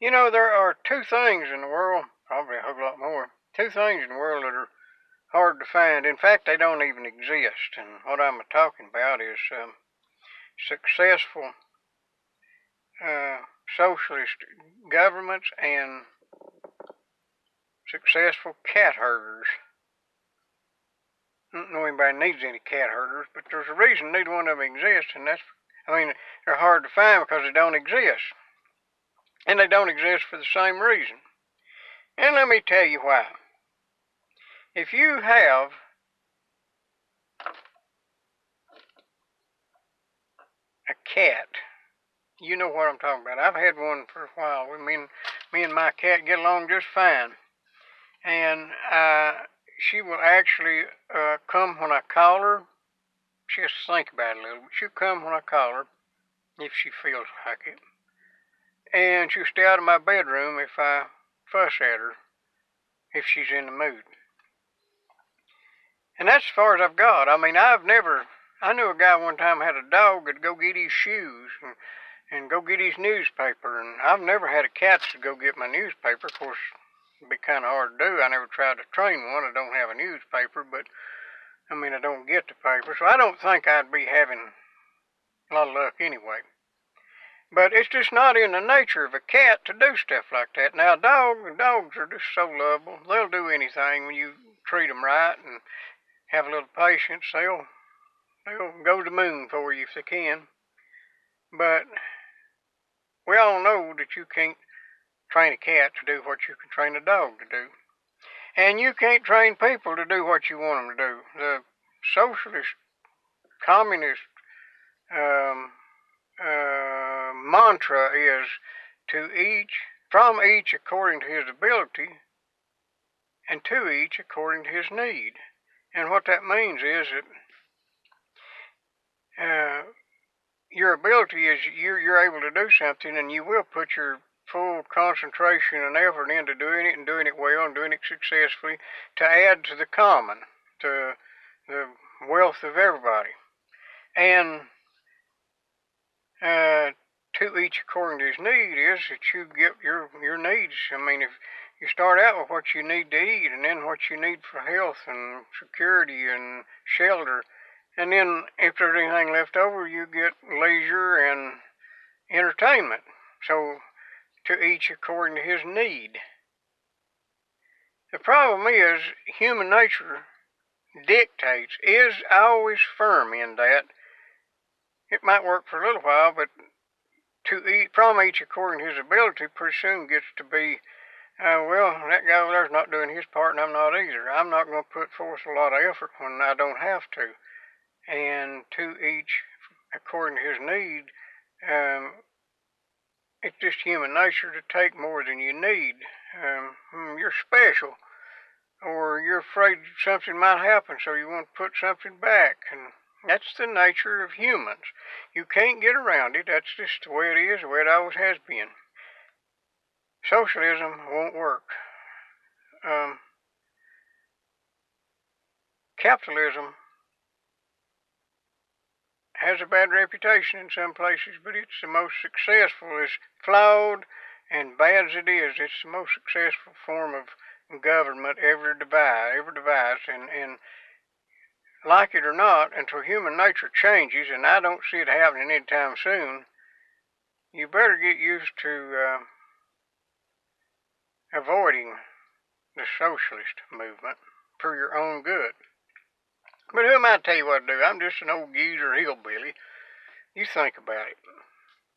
You know, there are two things in the world, probably a whole lot more, two things in the world that are hard to find. In fact, they don't even exist. And what I'm talking about is successful socialist governments and successful cat herders. I don't know anybody needs any cat herders, but there's a reason neither one of them exists, and they're hard to find because they don't exist. And they don't exist for the same reason. And let me tell you why. If you have a cat, you know what I'm talking about. I've had one for a while. Me and my cat get along just fine. And she will actually come when I call her. She has to think about it a little bit. She'll come when I call her, if she feels like it. And she'll stay out of my bedroom if I fuss at her, if she's in the mood. And that's as far as I've got. I knew a guy one time had a dog that'd go get his shoes and go get his newspaper. And I've never had a cat to go get my newspaper. Of course, it'd be kind of hard to do. I never tried to train one. I don't have a newspaper, but I don't get the paper. So I don't think I'd be having a lot of luck anyway. But it's just not in the nature of a cat to do stuff like that. Now, dogs are just so lovable. They'll do anything when you treat them right and have a little patience. They'll go to the moon for you if they can. But we all know that you can't train a cat to do what you can train a dog to do. And you can't train people to do what you want them to do. The socialist, communist mantra is from each according to his ability, and to each according to his need. And what that means is that your ability is you're able to do something, and you will put your full concentration and effort into doing it, and doing it well, and doing it successfully, to add to the common, to the wealth of everybody. And to each according to his need is that you get your needs. If you start out with what you need to eat, and then what you need for health and security and shelter, and then if there's anything left over, you get leisure and entertainment. So to each according to his need. The problem is human nature dictates, is always firm in that. It might work for a little while, but from each according to his ability pretty soon gets to be, that guy over there's not doing his part and I'm not either. I'm not going to put forth a lot of effort when I don't have to. And to each according to his need, it's just human nature to take more than you need. You're special, or you're afraid something might happen, so you want to put something back. And that's the nature of humans. You can't get around it. That's just the way it is, the way it always has been. Socialism won't work. Capitalism has a bad reputation in some places, but it's the most successful. As flawed and bad as it is, it's the most successful form of government ever devised. And like it or not, until human nature changes, and I don't see it happening anytime soon, you better get used to avoiding the socialist movement for your own good. But who am I to tell you what to do? I'm just an old geezer hillbilly. You think about it.